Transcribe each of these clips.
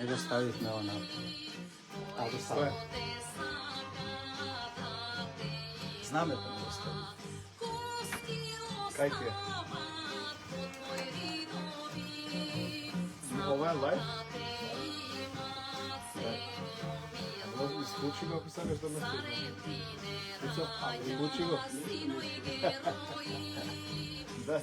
Да ставихме она. Ако Кое? знамето не го стави. Кај ти е? Ова е лайф? Да. Исклучи го ако сакаш да ме слушаш. Исклучи го. Да.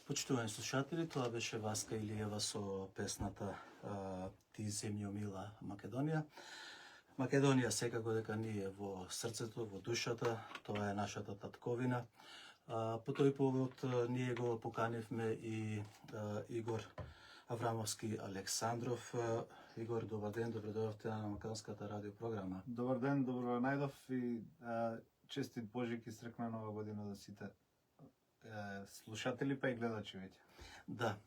Почитувани слушатели, тоа беше Васка Илиева со песната Ти земјо мила Македонија. Македонија секако дека ни е во срцето, во душата, тоа е нашата татковина. По тој повод ние го поканивме и Игор Аврамовски Александров. Игор, добар ден, добре дојдовте на Македонската радио програма. Добар ден, добро најдов и честит Божик и срекна нова година за сите слушатели па и гледачи веќе. Да,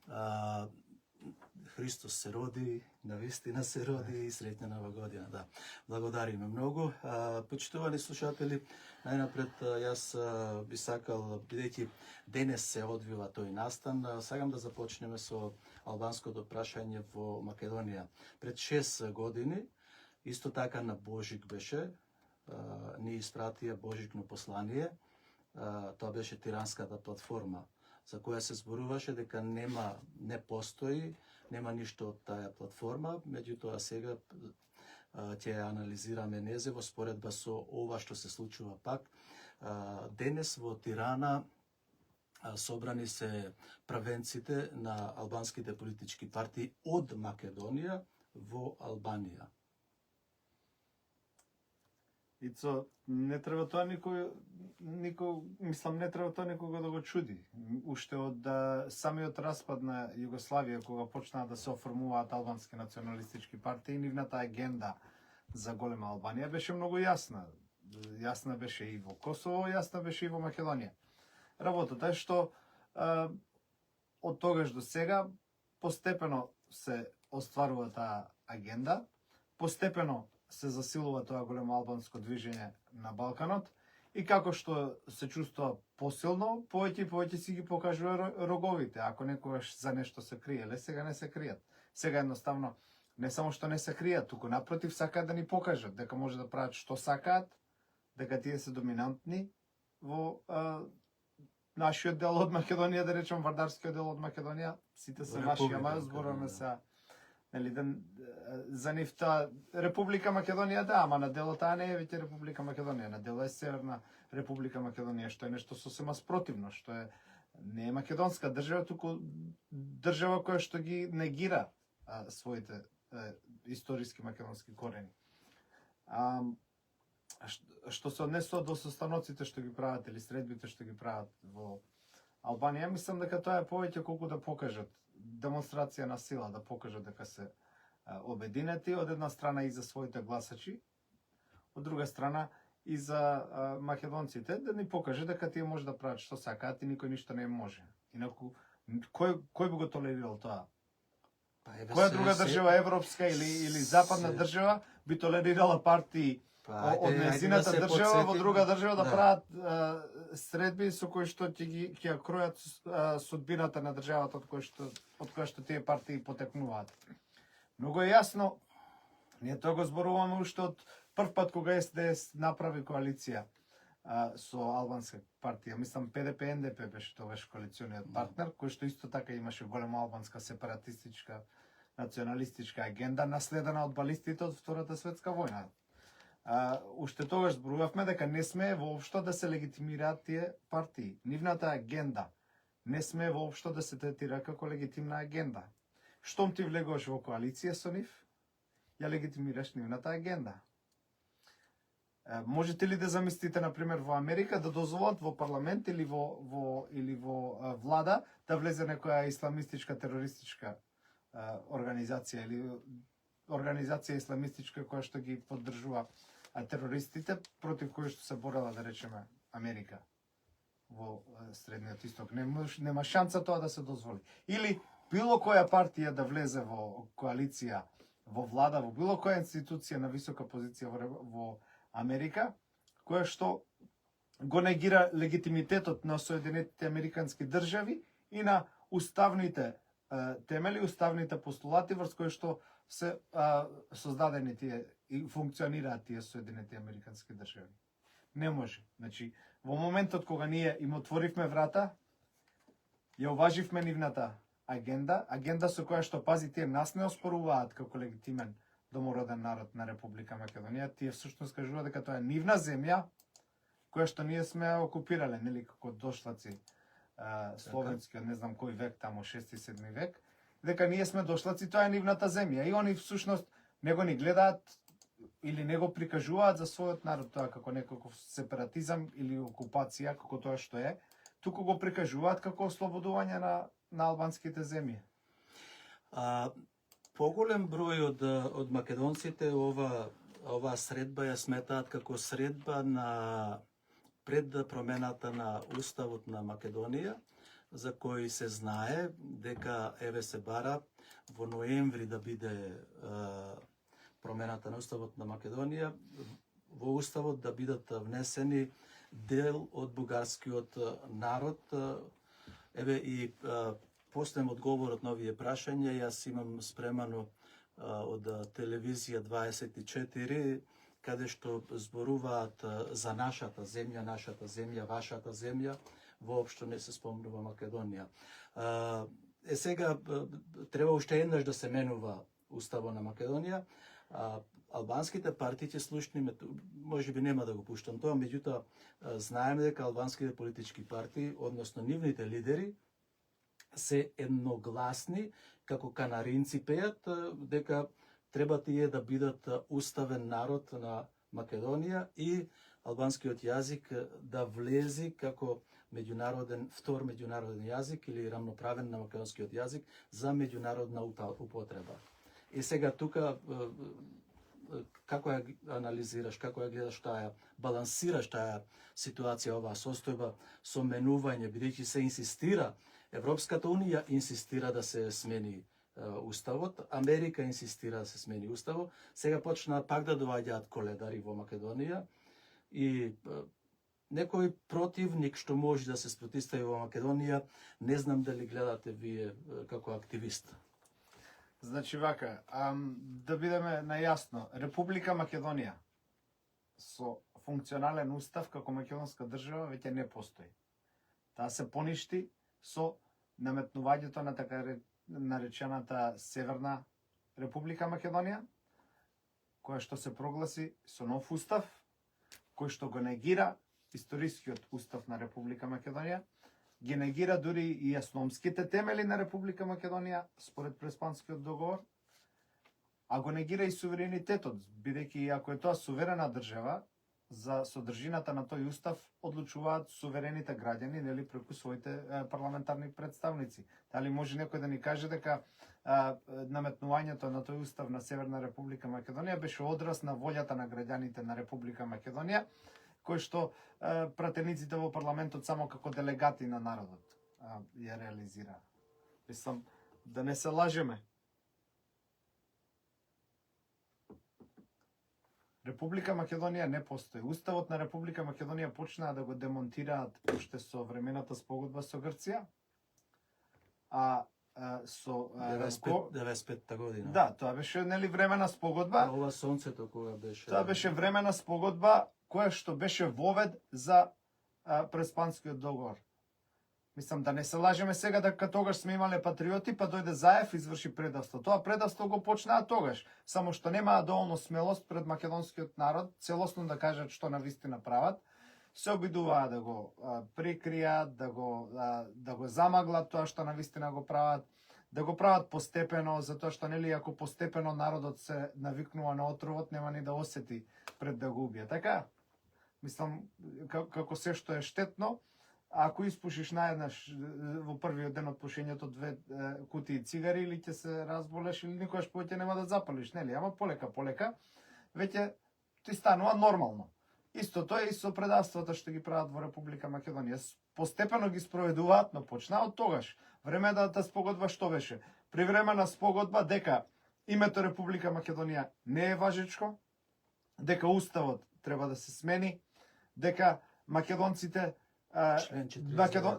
Христос се роди, навистина се роди и среќна нова година. Да, благодариме многу. Почитувани слушатели, најнапред јас би сакал, бидејќи денес се одвива тој настан, сакам да започнеме со албанското прашање во Македонија. Пред 6 години, исто така на Божик беше, ни испратија Божикно послание. Тоа беше тиранската платформа, за која се зборуваше дека не постои, нема ништо од таа платформа, меѓутоа сега ќе анализираме незе во споредба со ова што се случува пак. Денес во Тирана собрани се правенците на албанските политички партии од Македонија во Албанија. Ицо, не треба тоа мислам, не треба тоа никога да го чуди. Уште од самиот распад на Југославија, кога почнаа да се оформуваат албански националистички партии, нивната агенда за голема Албанија беше многу јасна. Јасна беше и во Косово, јасна беше и во Македонија. Работата е што од тогаш до сега постепено се остварува таа агенда, постепено се засилува тоа големо албанско движење на Балканот И како што се чувствува посилно, повеќе и повеќе си ги покажува роговите. Ако некогаш за нешто се криеле, сега не се кријат. Сега едноставно не само што не се кријат, туку напротив сакаат да ни покажат дека може да прават што сакаат, дека тие се доминантни во нашиот дел од Македонија, да речем вардарскиот дел од Македонија, сите се ваши, ама зборуваме се нели за нивта Република Македонија, да, ама на дело таа не е веќе Република Македонија, на дело е Северна Република Македонија, што е нешто сосема спротивно, што е не е македонска држава, туку држава која што ги негира своите историски македонски корени. Што се однесува до состаноците што ги прават или средбите што ги прават во Албанија, мислам дека тоа е повеќе колку да покажат демонстрација на сила, да покажат дека се обединети, од една страна и за своите гласачи, од друга страна и за македонците, да ни покаже дека тие може да прават што сакаат и никој ништо не може. Инаку, кој би го толерирал тоа? Која друга држава, европска или западна држава, би толерирала партии од незината држава во друга држава да прават средби со кои што ќе ја кројат судбината на државата од која што тие партии потекнуваат. Многу е јасно, ние тоа го зборуваме уште од прв пат кога СДС направи коалиција со албанска партија. Мислам ПДП-НДП беше тогаш коалициониот партнер, кој што исто така имаше голема албанска сепаратистичка националистичка агенда, наследена од балистите од Втората светска војна. Уште тогаш зборувавме дека не сме воопшто да се легитимираат тие партии. Нивната агенда не сме воопшто да се третира како легитимна агенда. Штом ти влегуваш во коалиција со нив, ја легитимираш нивната агенда. Можете ли да замислите, например, во Америка да дозволат во парламент или во влада да влезе некоја исламистичка терористичка организација или организација исламистичка која што ги поддржува терористите против кои што се борела, да речеме, Америка во Средниот Исток. Нема шанса тоа да се дозволи. Или било која партија да влезе во коалиција, во влада, во било која институција на висока позиција во Америка, која што го негира легитимитетот на Соединетите Американски држави и на уставните темели, уставните постулати врз кои што се создадени тие и функционираат тие Соединети Американски држави. Не може. Значи, во моментот кога ние им отворивме врата, ја уваживме нивната агенда со која што, пази, тие нас не оспоруваат како легитимен домороден народ на Република Македонија, тие всушност кажуваат дека тоа е нивна земја која што ние сме окупирале, нели, како дошлаци словенски, од не знам кој век, тамо 6-7 век, дека ние сме дошлаци, тоа е нивната земја. И они всушност не го ни гледаат или не го прикажуваат за својот народ тоа како некаков сепаратизам или окупација, како тоа што е, туку го прикажуваат како ослободување на албанските земји. Поголем број од македонците ова средба ја сметаат како средба на пред промената на уставот на Македонија, за кој се знае дека еве се бара во ноември да биде промената на уставот на Македонија, во уставот да бидат внесени дел од бугарскиот народ. Еве и последен одговорот на овие прашања јас имам спремано од телевизија 24, каде што зборуваат за нашата земја, вашата земја, воопшто не се спомнува Македонија. Сега треба уште еднаш да се менува уставот на Македонија. Албанските партии ќе слушни, може би нема да го пуштам тоа, меѓутоа знаеме дека албанските политички партии, односно нивните лидери, се едногласни, како канаринци пеат, дека треба тие да бидат уставен народ на Македонија и албанскиот јазик да влези како втор меѓународен јазик или рамноправен на македонскиот јазик за меѓународна употреба. И сега тука како ја анализираш, како ја гледаш таа, балансираш таа ситуација, оваа состојба со менување, бидејќи се инсистира, Европската унија инсистира да се смени уставот, Америка инсистира да се смени уставот, сега почнаа пак да доаѓаат коледари во Македонија и некој противник што може да се спротистави во Македонија, не знам дали гледате вие како активист. Значи вака, да бидеме најасно, Република Македонија со функционален устав како македонска држава веќе не постои. Таа се поништи со наметнувањето на така наречената Северна Република Македонија, која што се прогласи со нов устав, кој што го негира историскиот устав на Република Македонија, ги негира дури и асономските темели на Република Македонија според Преспанскиот договор, а го негира и суверенитетот, бидејќи ако е тоа суверена држава, за содржината на тој устав одлучуваат суверените граѓани, нели, преку своите парламентарни представници. Дали може некој да ни каже дека наметнувањето на тој устав на Северна Република Македонија беше одраз на волјата на граѓаните на Република Македонија, кој што пратениците во парламентот само како делегати на народот ја реализира. Мислам, да не се лажеме. Република Македонија не постои. Уставот на Република Македонија почнаа да го демонтираат уште со времената спогодба со Грција. Со 95-та година. Да, тоа беше нели времена спогодба. А ова сонцето кога беше? Тоа беше времена спогодба која што беше вовед за Преспанскиот договор. Мислам, да не се лажеме сега дека тогаш сме имале патриоти, па дојде Заев изврши предавство. Тоа предавство го почнаа тогаш, само што немаа доволно смелост пред македонскиот народ целосно да кажат што навистина прават. Се обидуваа да го прикријат, да го замаглат тоа што навистина го прават, да го прават постепено, затоа што нели ако постепено народот се навикнува на отровот, нема ни да осети пред да го убие. Така? Мислам, како се што е штетно, ако испушиш наеднаш во првиот ден од пушењето 2 кутии цигари, или ќе се разболеш, или никогаш повеќе нема да запалиш, нели? Ама полека, веќе ти станува нормално. Истото е и со предавствата што ги прават во Република Македонија. Постепено ги спроведуваат, но почнаа од тогаш. Времената спогодба што беше? Привремена спогодба дека името Република Македонија не е важечко, дека уставот треба да се смени, дека македонците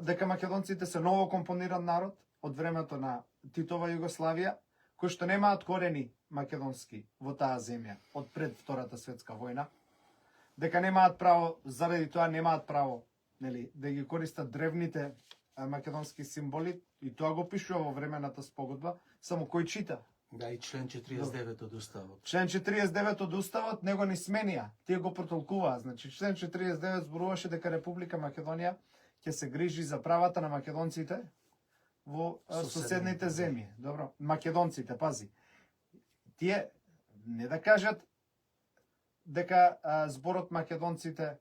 дека македонците се ново компониран народ од времето на Титова Југославија, кои што немаат корени македонски во таа земја од пред Втората светска војна, дека немаат право, заради тоа немаат право, нели, да ги користат древните македонски символи, и тоа го пишува во времената спогодба, само кој чита. Да, и член 49 од уставот. Член 49 од уставот него ни сменија, тие го протолкуваа. Значи член 49 зборуваше дека Република Македонија ќе се грижи за правата на македонците во соседните земји. Добро, македонците, пази. Тие не да кажат дека зборот македонците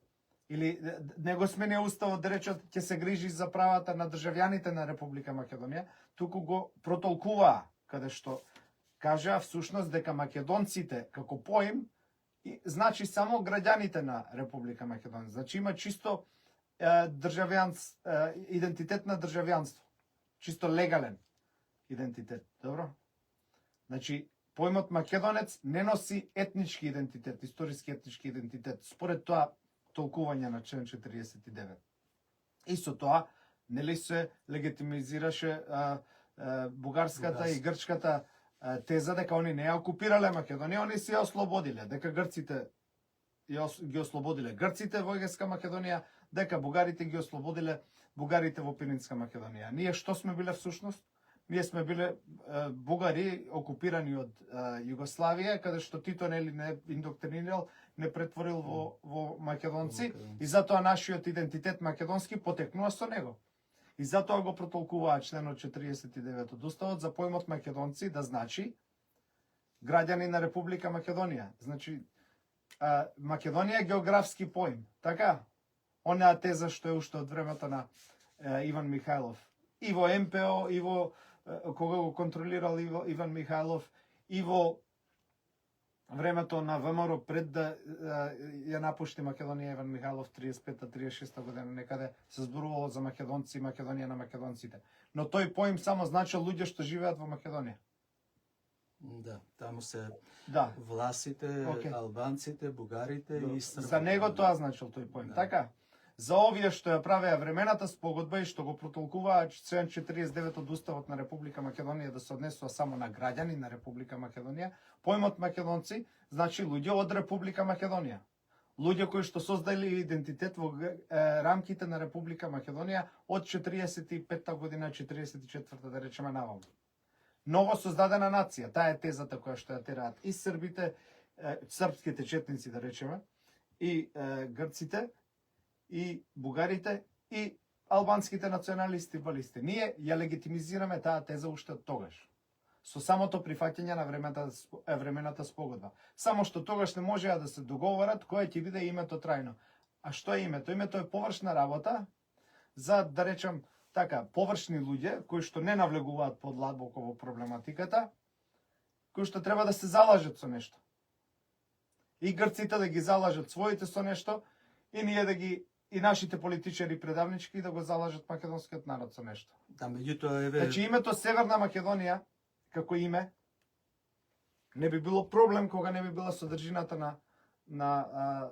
или не го сменија уставот да речат ќе се грижи за правата на државјаните на Република Македонија, туку го протолкуваа, каде што кажа всушност дека македонците како поим значи само граѓаните на Република Македонија. Значи има чисто идентитет на државјанство. Чисто легален идентитет. Добро? Значи поимот македонец не носи етнички идентитет, историски етнички идентитет, според тоа толкување на член 49. И со тоа нели се легитимизираше бугарската и грчката теза дека они не ја окупирале Македонија, они се ја ослободиле, дека грците ги ослободиле грците во Егејска Македонија, дека бугарите ги ослободиле бугарите во Пиринска Македонија. Ние што сме биле всушност? Ние сме биле бугари окупирани од Југославија, каде што Тито нели не индоктринирал, не претворил во македонци, и затоа нашиот идентитет македонски потекнува со него. И затоа го протолкуваа членот 49 од уставот за поимот македонци да значи граѓани на Република Македонија. Значи Македонија е географски поим. Така? Онаа теза што е уште од времето на Иван Михајлов. И во МПО, и во кога го контролирал Иван Михајлов, и во времето на ВМРО пред да ја напушти Македонија Иван Михајлов 35-36 година некаде се зборувало за македонци и Македонија на македонците. Но тој поим само значил луѓе што живеат во Македонија. Да, таму се власите, албанците, бугарите и Србите. За него тоа значил тој поим, така? за овие што ја правеа времената спогодба и што го протолкуваа член 49 од Уставот на Република Македонија да се однесува само на граѓани на Република Македонија, поимот македонци значи луѓе од Република Македонија. Луѓе кои што создали идентитет во рамките на Република Македонија од 45-та година, 44-та да речеме наваму. Ново создадена нација, таа е тезата која што ја тераат и србите, српските четници да речеме, и грците, и бугарите, и албанските националисти и балисти. Ние ја легитимизираме таа теза уште од тогаш. Со самото прифаќање на времената спогодба. Само што тогаш не можеа да се договорат кој ќе биде името трајно. А што е името? Името е површна работа за, да речем, така, површни луѓе, кои што не навлегуваат подлабоко во проблематиката, кои што треба да се залажат со нешто. И грците да ги залажат своите со нешто, и ние да ги, и нашите политичари предавнички да го залажат македонскиот народ со нешто. Да, меѓутоа еве Значи името Северна Македонија како име не би било проблем кога не би била содржината на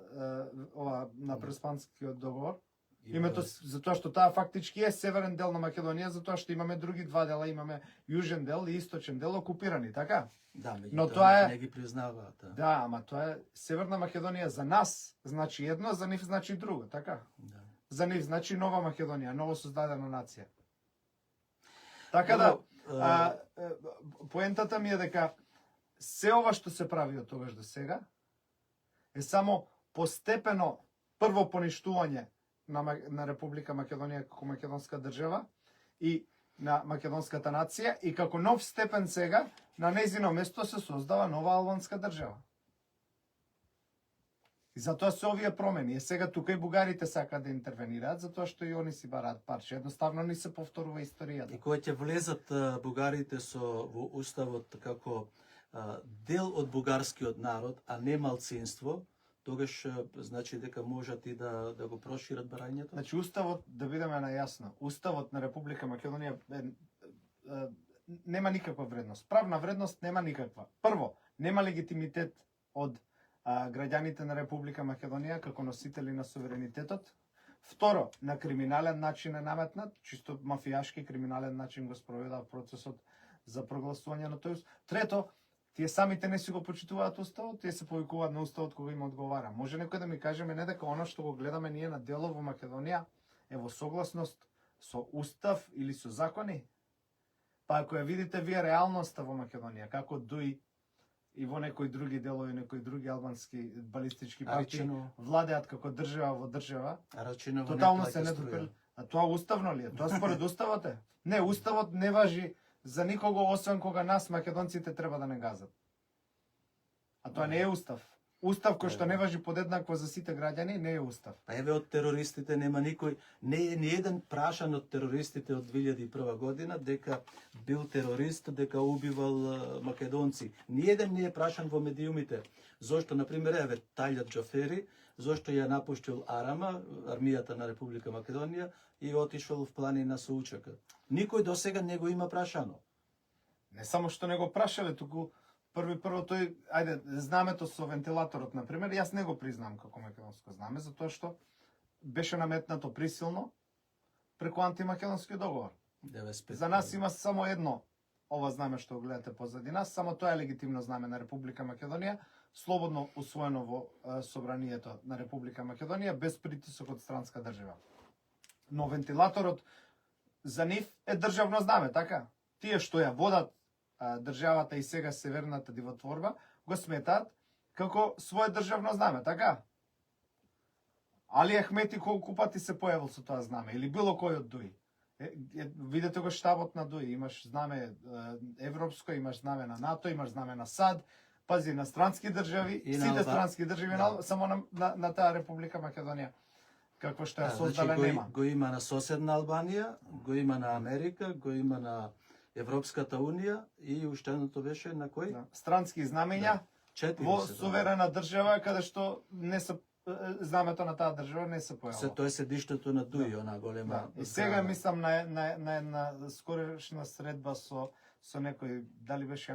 Преспанскиот договор. Името затоа што таа фактички е северен дел на Македонија, затоа што имаме други два дела, имаме јужен дел и источен дел окупирани, така? Да, Но меѓутоа тоа е не ги признаваат. Да. Да, ама тоа е Северна Македонија за нас значи едно, за нив значи друго, така? Да. За нив значи нова Македонија, ново создадена нација. Така да, поентата ми е дека се ова што се прави од тогаш до сега е само постепено прво поништување на Република Македонија како македонска држава и на македонската нација и како нов степен сега на нејзино место се создава нова албанска држава. И затоа се овие промени. И сега тука и бугарите сакаат да интервенираат, затоа што и они си бараат парче. Едноставно ни се повторува историјата. И кога ќе влезат бугарите во уставот како дел од бугарскиот народ, а не малцинство, тогаш значи дека можат и да го прошират барањето? Значи уставот, да бидеме најасно, уставот на Република Македонија нема никаква вредност. Правна вредност нема никаква. Прво, нема легитимитет од граѓаните на Република Македонија како носители на суверенитетот. Второ, на криминален начин е наметнат, чисто мафијашки криминален начин го спроведа процесот за прогласување на тој. Трето, тие самите не си го почитуваат уставот, тие се повикуваат на уставот кога им одговара. Може некој да ми каже мене дека оно што го гледаме ние на дело во Македонија е во согласност со устав или со закони? Па ако ја видите вие реалноста во Македонија, како дуи и во некои други делови, некои други албански балистички партии владеат како држава во држава, тотално се недопил. А тоа уставно ли е? Тоа според уставот е? Не, уставот не важи за никого, освен кога нас, македонците, треба да не газат. А тоа не е устав. Устав кој што не важи подеднакво за сите граѓани, не е устав. Па еве од терористите нема никој, не е ни еден прашан од терористите од 2001 година дека бил терорист, дека убивал македонци. Ни еден не е прашан во медиумите. Зошто, например, еве Тајлат Џафери, зошто ја напуштил Арама, армијата на Република Македонија, и отишол в планина со учака. Никој до сега не го има прашано. Не само што не го прашале, туку прво тој, ајде, знамето со вентилаторот, например, јас не го признам како македонско знаме, затоа што беше наметнато присилно преку антимакедонскиот договор. 95. За нас има само едно ова знаме што го гледате позади нас, само тоа е легитимно знаме на Република Македонија, слободно усвоено во собранието на Република Македонија, без притисок од странска држава. Но вентилаторот за нив е државно знаме, така? Тие што ја водат државата и сега северната дивотворба, го сметаат како свое државно знаме, така? Али Ахмети колку пати се појавил со тоа знаме, или било кој од ДУИ. Видете го штабот на ДУИ, имаш знаме европско, имаш знаме на НАТО, имаш знаме на САД, пази, на странски држави, сите странски држави, да. Само на таа Република Македонија, какво што ја создале нема. Го има на соседна Албанија, го има на Америка, го има на Европската Унија и уштеното беше на кој? Да. Странски знамења во суверена држава, каде што не се знамето на таа држава не се појавува. Тоа е седиштето на ДУИ, она голема. И сега мислам на една скорешна средба со некој, дали беше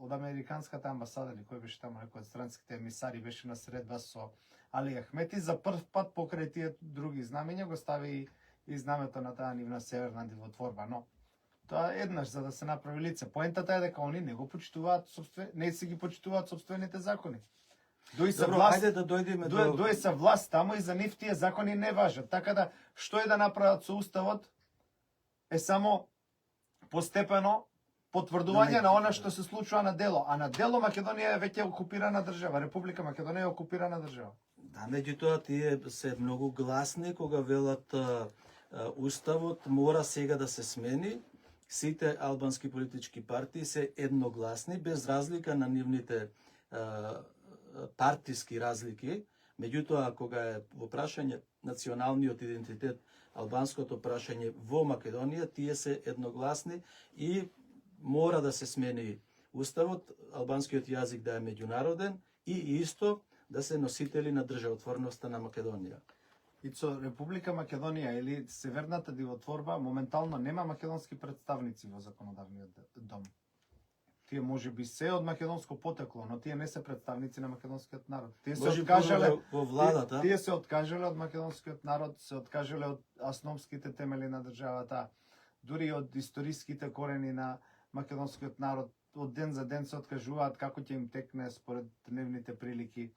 од американската амбасада или кој беше таму, некој од странските емисари беше на средба со Али Ахмети за прв пат покрај тие други знамења го стави и знамето на таа нивна северна дивотворба, но тоа еднаш за да се направи лице. Поентата е дека они не го почитуваат не се ги почитуваат собствените закони. Дои се Добро, власт, ајде да дојдеме дои се власт таму и за нив тие закони не важат. Така да што е да направат со уставот е само постепено потврдување на она што се случува на дело, а на дело Македонија е веќе окупирана држава, Република Македонија е окупирана држава. Да, меѓутоа тие се многу гласни кога велат уставот мора сега да се смени. Сите албански политички партии се едногласни без разлика на нивните партиски разлики. Меѓутоа кога е во прашање националниот идентитет, албанското прашање во Македонија, тие се едногласни и мора да се смени уставот, албанскиот јазик да е меѓународен и исто да се носители на државотворноста на Македонија. И со Република Македонија или Северната дивотворба моментално нема македонски представници во законодавниот дом. Тие може би се од македонско потекло, но тие не се представници на македонскиот народ. Тие се откажале во владата. Тие се откажале од македонскиот народ, се откажале од основските темели на државата, дури од историските корени на македонскиот народ. Од ден за ден се откажуваат како ќе им текне според нивните прилики.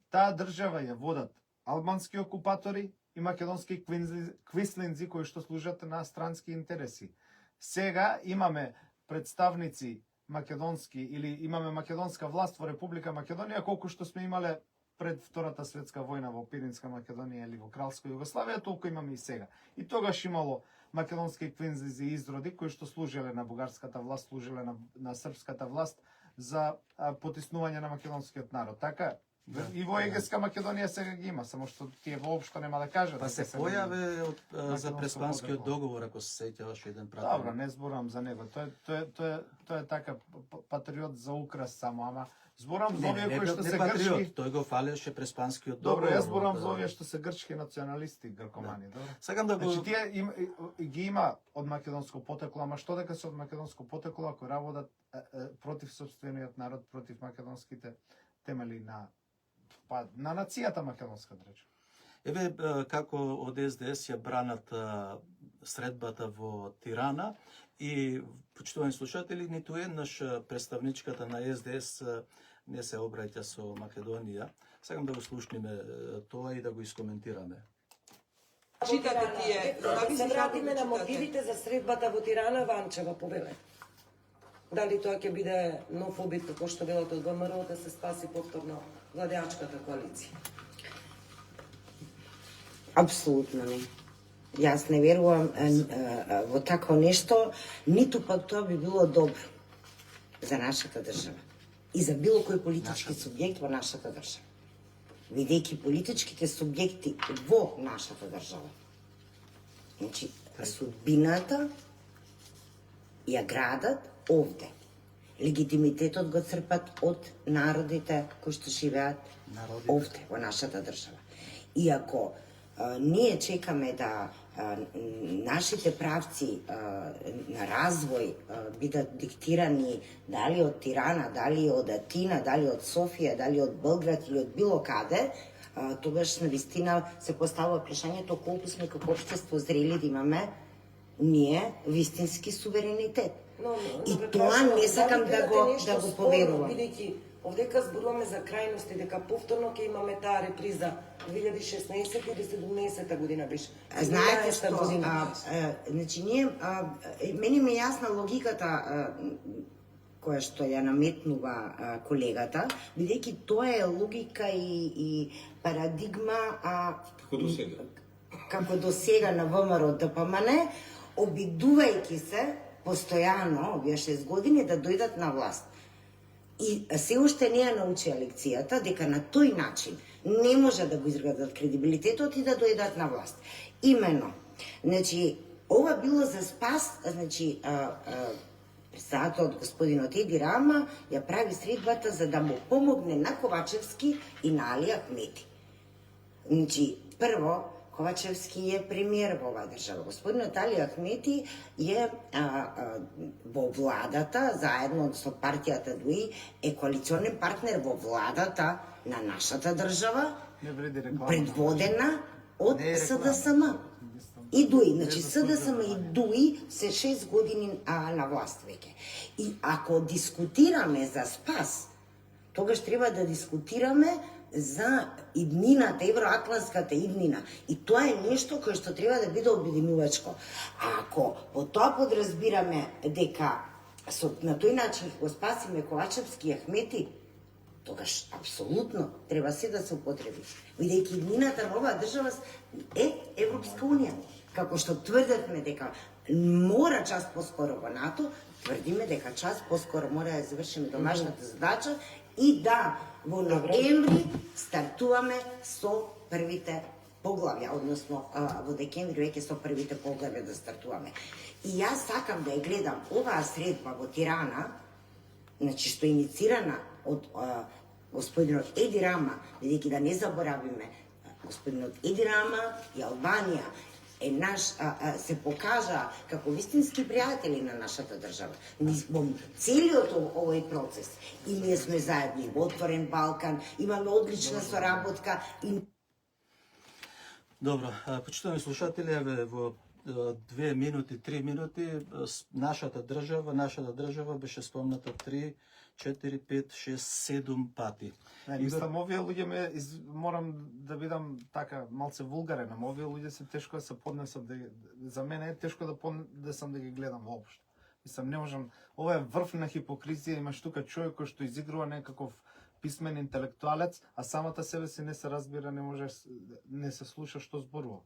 Таа држава ја водат албански окупатори и македонски квислинзи кои што служат на странски интереси. Сега имаме представници македонски или имаме македонска власт во Република Македонија колку што сме имале пред Втората светска војна во Пиринска Македонија или во Кралска Југославија, толку имаме и сега. И тогаш имало македонски квинзлизи изроди кои што служеле на бугарската власт, служеле на српската власт за потиснување на македонскиот народ. Така и во Егејска Македонија сега ги има, само што тие воопшто нема да кажат. Па се појаве за Преспанскиот договор, ако се сеќаваш еден пратен. Добро, не зборам за него. Тој е така патриот за украс само, ама зборам за овие кои што се грчки. Тој го фалеше Преспанскиот договор. Добро, јас зборам за овие што се грчки националисти, гркомани, добро. Сакам да го... Значи тие ги има од македонско потекло, ама што дека се од македонско потекло ако работат против сопствениот народ, против македонските темели на нацијата македонска држава. Еве како од СДС ја бранат средбата во Тирана и почитувани слушатели, ниту еднаш представничката на СДС не се обраќа со Македонија. Сакам да го слушнеме тоа и да го искоментираме. Читате тие, Да се вратиме на мотивите за средбата во Тирана, Ванчева повеле. Дали тоа ќе биде нов обид, како што велат од ВМРО, да се спаси повторно владеачката коалиција? Апсолутно не. Јас не верувам во такво нешто, ниту пак тоа би било добро за нашата држава и за било кој политички субјект во нашата држава. Видејќи политичките субјекти во нашата држава. Значи, судбината ја градат овде. Легитимитетот го црпат од народите кои што живеат овде, во нашата држава. И ако ние чекаме да нашите правци на развој бидат диктирани дали од Тирана, дали од Атина, дали од Софија, дали од Белград или од било каде, тогаш навистина се поставува прашањето колку сме како општество зрели да имаме ние вистински суверенитет. И тоа не сакам да го поверувам. Бидејќи овдека зборуваме за крајности, дека повторно ќе имаме таа реприза 2016 или 17 година беше. Знаете што, значи ние, мене ми е јасна логиката која што ја наметнува колегата, бидејќи тоа е логика и парадигма како до сега на ВМРО ДПМН, обидувајќи се постојано овие 6 години да дојдат на власт. И се уште не ја научија лекцијата дека на тој начин не може да го изградат кредибилитетот и да дојдат на власт. Именно, значи, ова било за спас, значи, председателот господинот Еди Рама ја прави средбата за да му помогне на Ковачевски и на Али Ахмети. Значи, прво, Ковачевски е премиер во оваа држава. Господинот Али Ахмети е во владата, заедно со партијата ДУИ, е коалиционен партнер во владата на нашата држава, Не вреди реклама. предводена од Не е реклама. СДСМ. Мислам, И ДУИ, не значи заслужува СДСМ и внимание. ДУИ се 6 години на власт веќе. И ако дискутираме за спас, тогаш треба да дискутираме за иднината, евроатлантската иднина. И тоа е нешто кое што треба да биде обединувачко. А ако по тоа подразбираме дека на тој начин го спасиме Ковачевски и Ахмети, тогаш апсолутно треба се да се употреби. Бидејќи иднината на оваа држава е Европска унија. Како што тврдевме дека мора час поскоро во НАТО, тврдиме дека час поскоро мора да завршиме домашната задача и да во ноември стартуваме со првите поглавја, односно во декември веќе со првите поглавја да стартуваме. И јас сакам да ја гледам оваа средба во Тирана, значи што е иницирана од господинот Еди Рама, бидејќи да не заборавиме, господинот Еди Рама и Албанија е наш, се покажа како вистински пријатели на нашата држава. Во целиот овој процес и ние сме заедни во Отворен Балкан, имаме одлична соработка и Добро, почитувани слушатели, еве во 2 минути, 3 минути, нашата држава беше спомната 3, 4, 5, 6, 7 пати. Мислам, овие луѓе морам да бидам така малце вулгарен, ама овие луѓе се тешко да се поднесат, за мене е тешко да поднесам да ги гледам воопшто. Мислам, не можам, ова е врв на хипокризија, имаш тука човек кој што изигрува некаков писмен интелектуалец, а самата себе си не се разбира, не се слуша што зборува.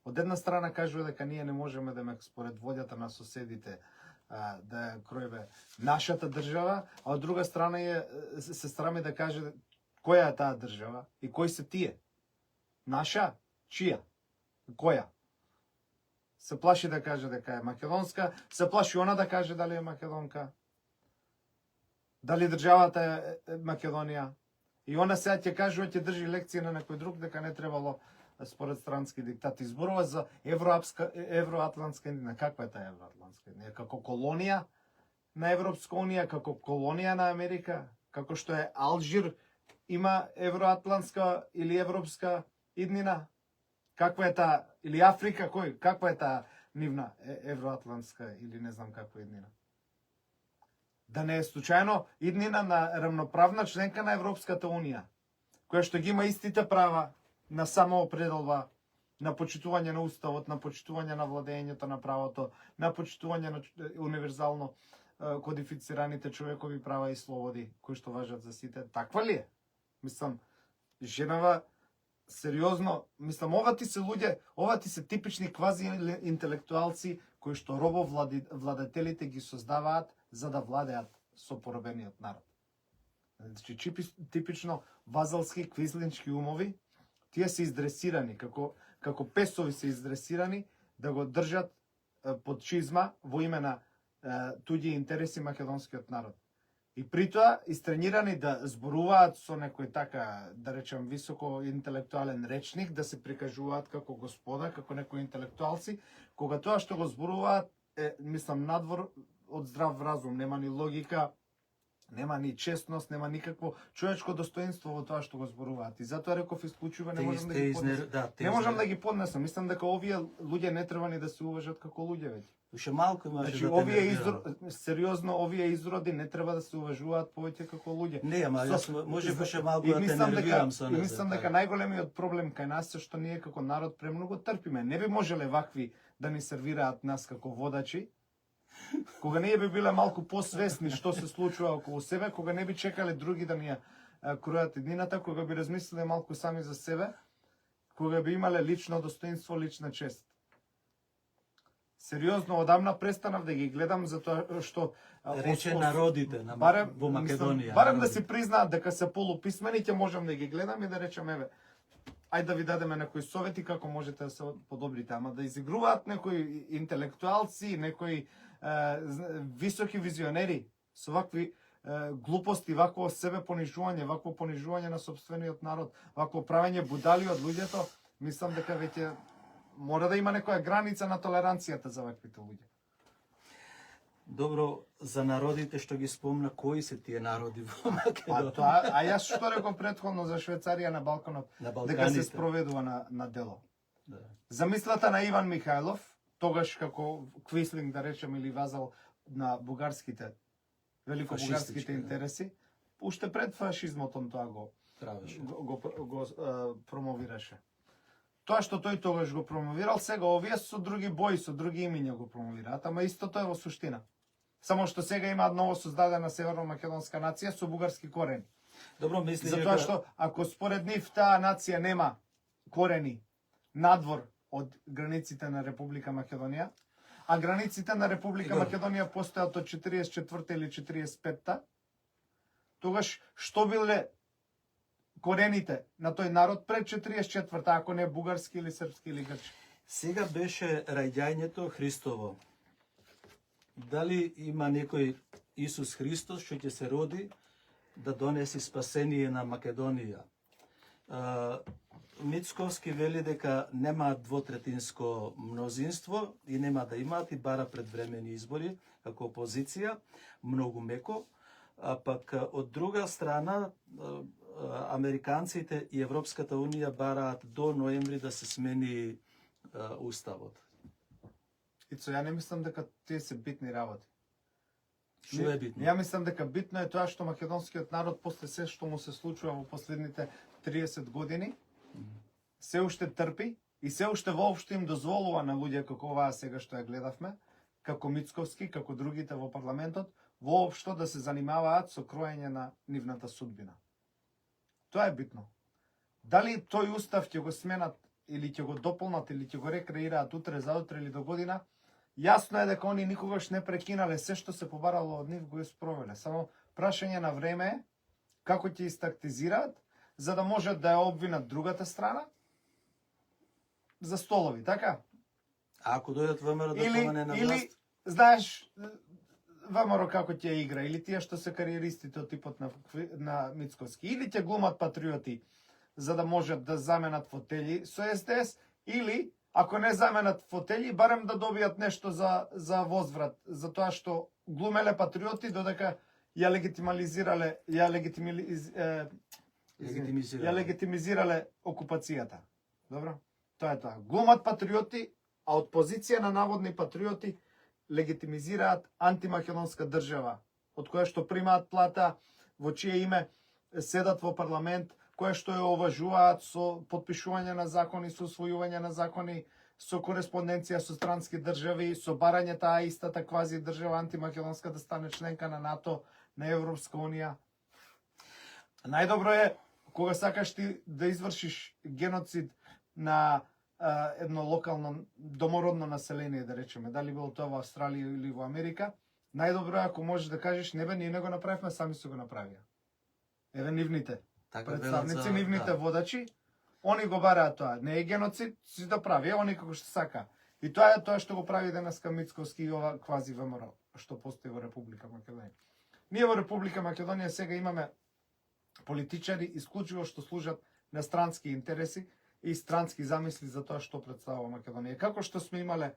Од една страна кажува дека ние не можеме да ме според водјата на соседите да ја кројбе нашата држава, а од друга страна се страми да каже која е таа држава и кои се тие. Наша? Чија? Која? Се плаши да каже дека е македонска, се плаши она да каже дали е македонка, дали државата е Македонија. И она сега ќе кажува, ќе држи лекција на некој друг дека не требало според странски диктати. Зборува за евроатлантска иднина. Каква е таа евроатлантска иднина? Како колонија на Европска унија, како колонија на Америка, како што е Алжир има евроатлантска или европска иднина? Каква е таа, или Африка, каква е таа нивна евроатлантска или не знам каква иднина? Да не е случајно иднина на рамноправна членка на Европската унија, која што ги има истите права на самоопределба, на почитување на уставот, на почитување на владењето на правото, на почитување на универзално кодифицираните човекови права и слободи кои што важат за сите. Таква ли е? Мислам, женава сериозно, мислам, ова ти се луѓе, ова ти се типични квази интелектуалци кои што робовладателите ги создаваат за да владеат со поробениот народ. Значи, типично вазалски, квизлинчки умови, тие се издресирани, како песови се издресирани да го држат под чизма во име на туѓи интереси македонскиот народ. И при тоа истренирани да зборуваат со некој така, да речем, високо интелектуален речник, да се прикажуваат како господа, како некои интелектуалци, кога тоа што го зборуваат е, мислам, надвор од здрав разум, нема ни логика, нема ни честност, нема никакво човечко достоинство во тоа што го зборуваат. И затоа реков исклучува, не можам да ги поднесам. Не можам да ги поднесам. Мислам дека овие луѓе не треба ни да се уважат како луѓе веќе. Уште малку имаше Значи, да те сериозно, овие изроди не треба да се уважуваат повеќе како луѓе. Не, ама јас може уште малку да те нервирам со неа. И мислам дека најголемиот проблем кај нас е што ние како народ премногу трпиме. Не би можеле вакви да ни сервираат нас како водачи, кога ние би биле малку посвесни што се случува околу себе, кога не би чекале други да ни ја кројат иднината, кога би размислиле малку сами за себе, кога би имале лично достоинство, лична чест. Сериозно, одамна престанав да ги гледам затоа што рече народите во Македонија. Барем да си признаат дека се полуписмени, ќе можам да ги гледам и да речем еве, ајде да ви дадеме некои совети како можете да се подобрите, ама да изигруваат некои интелектуалци, некои високи визионери со вакви глупости, вакво себе понижување, вакво понижување на сопствениот народ, вакво правење будали од луѓето, мислам дека веќе мора да има некоја граница на толеранцијата за ваквите луѓе. Добро, за народите што ги спомна, кои се тие народи во Па Македонија? тоа, а јас што реков претходно за Швейцарија на Балканот, На дека Балканите. се спроведува на дело. Да. Замислата на Иван Михајлов, тогаш како Квислинг, да речем, или вазал на бугарските, великобугарските Фашистички, да. интереси, уште пред фашизмот он тоа го Правеше. промовираше. Тоа што тој тогаш го промовирал, сега овие со други бои, со други имиња го промовираат, ама истото е во суштина. Само што сега имаат ново создадена северно-македонска нација со бугарски корени. Добро, мисли Затоа што ако според нив таа нација нема корени надвор од границите на Република Македонија, а границите на Република Игор. Македонија постојат од 44-та или 45-та, тогаш што биле корените на тој народ пред 44-та, ако не бугарски или српски или грчки? Сега беше раѓањето Христово. Дали има некој Исус Христос што ќе се роди да донеси спасение на Македонија? Мицковски вели дека нема двотретинско мнозинство и нема да имаат и бара предвремени избори како опозиција, многу меко, а пак од друга страна американците и Европската унија бараат до ноември да се смени уставот. Ицо, ја не мислам дека тие се битни работи. Што е битно? Ја мислам дека битно е тоа што македонскиот народ после се што му се случува во последните 30 години, се уште трпи и се уште воопшто им дозволува на луѓе како оваа сега што ја гледавме, како Мицковски, како другите во парламентот, воопшто да се занимаваат со кроење на нивната судбина. Тоа е битно. Дали тој устав ќе го сменат или ќе го дополнат или ќе го рекреираат утре, заутре или до година, јасно е дека они никогаш не прекинале се што се побарало од нив го испровеле. Само прашање на време е како ќе истактизираат за да можат да ја обвинат другата страна за столови, така? А ако дојдат ВМРО да помане на Или власт, знаеш ВМРО како ќе игра, или тие што се кариеристите од типот на Мицковски, или ќе глумат патриоти за да можат да заменат фотели со СДС, или ако не заменат фотели, барем да добијат нешто за возврат, за тоа што глумеле патриоти додека ја легитимизирале окупацијата. Добро? Тоа е тоа. Глумат патриоти, а од позиција на наводни патриоти легитимизираат антимакедонска држава, од која што примаат плата, во чие име седат во парламент, која што ја уважуваат со подпишување на закони, со усвојување на закони, со кореспонденција со странски држави, со барање таа истата квази држава антимакедонска да стане членка на НАТО, на Европска унија. Најдобро е кога сакаш ти да извршиш геноцид на едно локално домородно население, да речеме, дали било тоа во Австралија или во Америка, најдобро е ако можеш да кажеш, не бе, ние не го направивме, сами се го направија. Еве нивните така представници, велат за- нивните да. водачи, они го бараат тоа. Не е геноцид, си да прави, они како што сака. И тоа е тоа што го прави денеска Мицковски и ова квази ВМРО, што постои во Република Македонија. Ние во Република Македонија сега имаме политичари исклучиво што служат на странски интереси и странски замисли за тоа што представува Македонија. Како што сме имале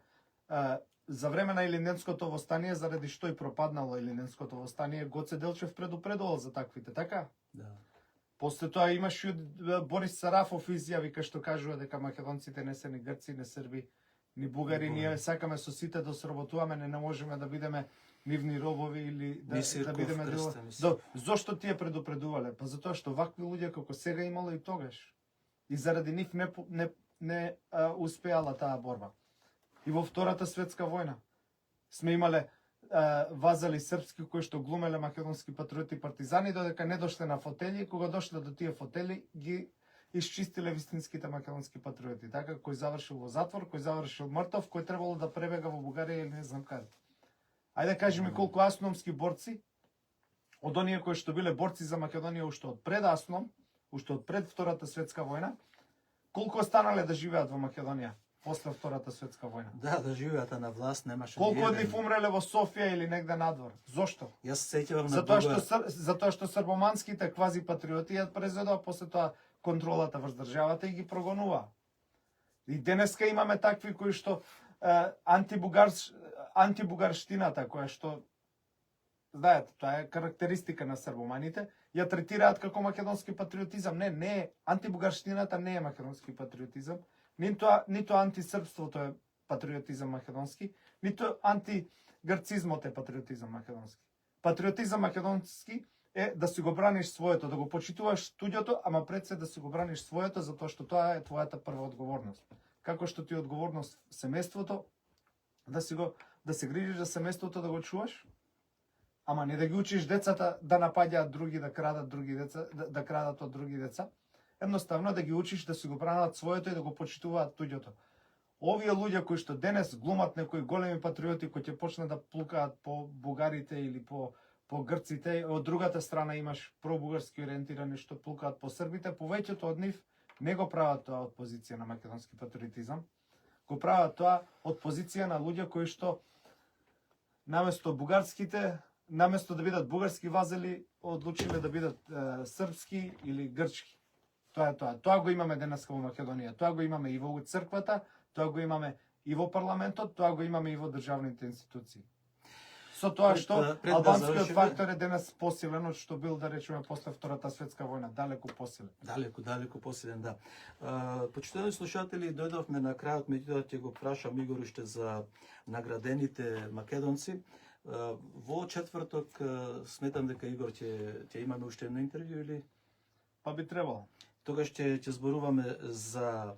за време на Илинденското востание, заради што и пропаднало Илинденското востание, Гоце Делчев предупредувал за таквите, така? Да. После тоа имаш и Борис Сарафов изјави кај што кажува дека македонците не се ни грци, не срби, ни бугари, ние сакаме со сите да сработуваме, не можеме да бидеме нивни робови или да Бисерков, бидеме Крстен, мислам. Зошто тие предупредувале? Па затоа што вакви луѓе како сега имало и тогаш. И заради нив не успеала таа борба. И во Втората светска војна сме имале вазали српски кои што глумеле македонски патриоти и партизани, додека не дошле на фотели, и кога дошле до тие фотели ги исчистиле вистинските македонски патриоти, така, кој завршил во затвор, кој завршил мртов, кој требало да пребега во Бугарија или не знам каде. Ајде да кажеме колку асономски борци од оние кои што биле борци за Македонија уште од пред Асном, уште од пред Втората светска војна, колку останале да живеат во Македонија после Втората светска војна? Да живеат, а на власт немаше Колку од ниеден. нив умреле во Софија или негде надвор? Зошто? Јас се сеќавам на Затоа што србоманските квази патриоти ја презедува после тоа контролата врз државата и ги прогонува. И денеска имаме такви кои што антибугарштината која што знаете, тоа е карактеристика на србоманите, ја третираат како македонски патриотизам. Не е. Антибугарштината не е македонски патриотизам, ниту антисрпството е патриотизам македонски, ниту антигрцизмот е патриотизам македонски. Патриотизам македонски е да си го браниш своето, да го почитуваш туѓото, ама пред се да си го браниш своето, затоа што тоа е твојата прва одговорност. Како што ти е одговорност семејството, да се грижиш за семејството, да го чуваш, ама не да ги учиш децата да напаѓаат други, да крадат други деца, да крадат од други деца. Едноставно да ги учиш да си го бранат своето и да го почитуваат туѓото. Овие луѓе кои што денес глумат некои големи патриоти кои ќе почнат да плукаат по бугарите или по грците, од другата страна имаш пробугарски ориентирани што плукаат по србите, повеќето од нив не го прават тоа од позиција на македонски патриотизам, го прават тоа од позиција на луѓе кои што наместо да бидат бугарски вазели, одлучиле да бидат српски или грчки. Тоа е тоа. Тоа го имаме денеска во Македонија. Тоа го имаме и во црквата, тоа го имаме и во парламентот, тоа го имаме и во државните институции. Со тоа што албанскиот фактор е денес посилен од што бил, да речеме, после Втората светска војна, далеку посилен. Далеку посилен, да. Почитувани слушатели, дојдовме на крајот, меѓутоа ќе го прашам Игор уште за наградените македонци. Во четврток сметам дека Игор ќе имаме уште едно интервју или? Па би требало. Тогаш ќе зборуваме за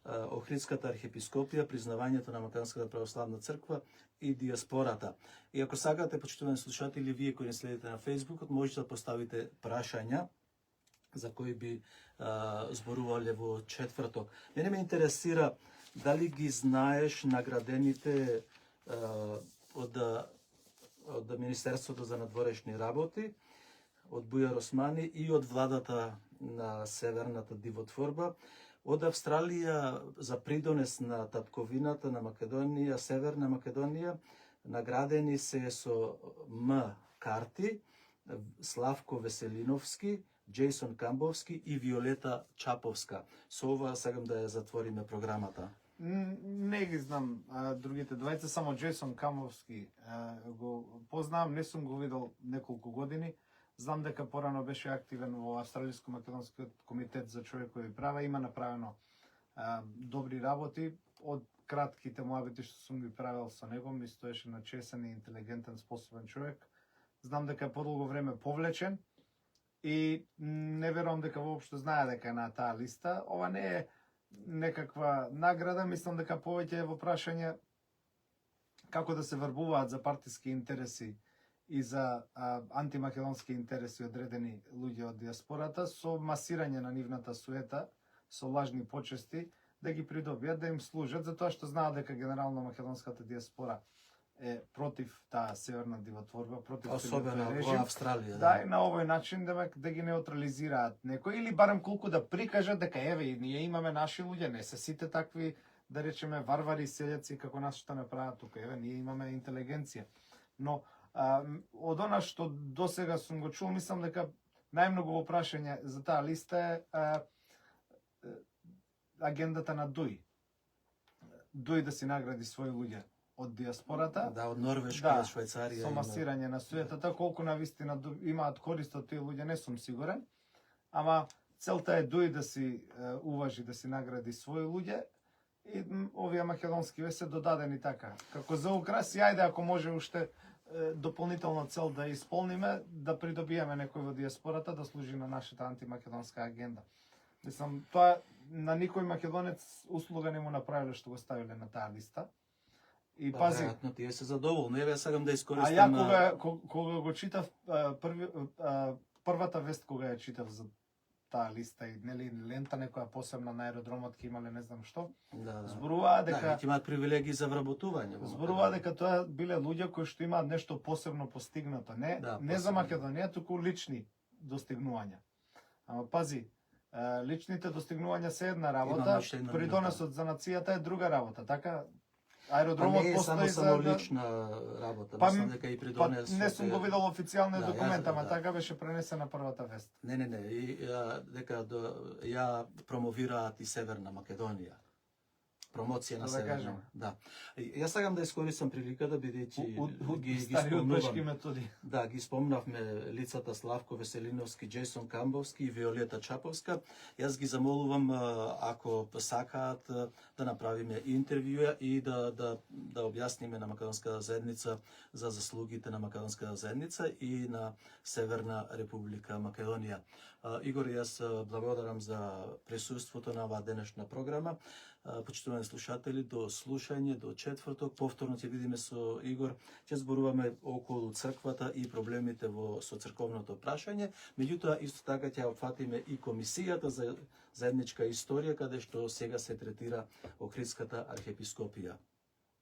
Охридската архиепископија, признавањето на Македонската православна црква и диаспората. И ако сакате, почитувани слушатели, вие кои не следите на Фејсбукот, можете да поставите прашања за кои би зборувале во четврток. Мене ме интересира дали ги знаеш наградените од Министерството за надворешни работи, од Бујар Османи и од владата на Северната дивотворба, од Австралија за придонес на татковината на Македонија, Северна Македонија, наградени се со М. Карти, Славко Веселиновски, Джейсон Камбовски и Виолета Чаповска. Со ова сакам да ја затвориме програмата. Не ги знам другите двајца, само Джейсон Камбовски го познавам, не сум го видел неколку години. Знам дека порано беше активен во Австралиско-македонскиот комитет за човекови права, има направено добри работи. Од кратките муабити што сум ги правил со него, ми стоеше на чесен и интелигентен, способен човек. Знам дека е подолго време повлечен и не верувам дека воопшто знае дека е на таа листа. Ова не е некаква награда, мислам дека повеќе е во прашање како да се врбуваат за партиски интереси и за антимакедонски интереси одредени луѓе од диаспората со масирање на нивната суета, со лажни почести, да ги придобијат, да им служат, затоа што знаат дека генерално македонската диаспора е против таа северна дивотворба, против особено во Австралија. Да, и на овој начин да ги неутрализираат некој или барем колку да прикажат дека еве и ние имаме наши луѓе, не се сите такви, да речеме, варвари селјаци како нас што не прават тука, еве ние имаме интелигенција. Но од она што досега сум го чул, мислам дека најмногу во прашање за таа листа е агендата на Дуј. Дуј да си награди своји луѓе од диаспората. Да, од Норвешка, Швајцарија. Со масирање на суетата, колку навистина имаат корист од тие луѓе, не сум сигурен. Ама целта е Дуј да си уважи, да си награди своји луѓе. И овие македонски ве се додадени така. Како за украс, и ајде ако може уште дополнителна цел да исполниме, да придобиеме некој во диаспората да служи на нашата антимакедонска агенда. Мислам, тоа на никој македонец услуга не му направиле што го ставиле на таа листа. И пази, веројатно тие се задоволни. Еве сакам да искористам. А ја кога го читав првата вест кога ја читав за таа листа и нели лента некоја посебна на аеродромот ќе имале не знам што. Зборуваа дека ќе имаат привилегии за вработување. Зборуваа дека тоа биле луѓе кои што имаат нешто посебно постигнато, не за Македонија, туку лични достигнувања. Ама пази, личните достигнувања се една работа, придонесот за нацијата е друга работа, така? Аеродромот постои за само лична работа, мислам дека и придонес. Не сум го видел официјалниот документ, ама така беше пренесена првата вест. Не, и дека ја промовираат и Северна Македонија. промоција на Да Северна. кажеме. Да. Јас сакам да искористам приликата бидејќи ги Стари учбешки спомнувам. методи. Да, ги спомнавме лицата Славко Веселиновски, Джейсон Камбовски и Виолета Чаповска. Јас ги замолувам, ако сакаат, да направиме интервјуа и да објасниме на македонската заедница за заслугите на македонската заедница и на Северна Република Македонија. Игор, јас благодарам за присуството на оваа денешна програма. Почитувани слушатели, до слушање, до четврток. Повторно ќе видиме со Игор. Ќе зборуваме околу црквата и проблемите со црковното прашање. Меѓутоа, исто така ќе опфатиме и комисијата за заедничка историја, каде што сега се третира Охридската архиепископија.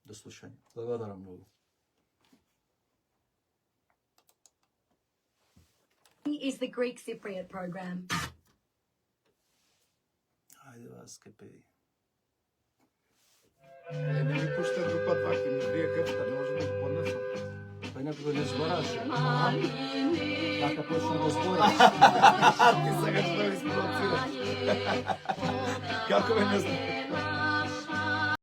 До слушање. Благодарам многу. Is the Greek Cypriot program. Ајде вас, кепеди. Не ми пушта група 2, ќе ми крие крвта, не може да го поднесам. Па некој не збораше. Така почнем го збори. Ти сакаш да ми спровоцираш. Како ме не знам.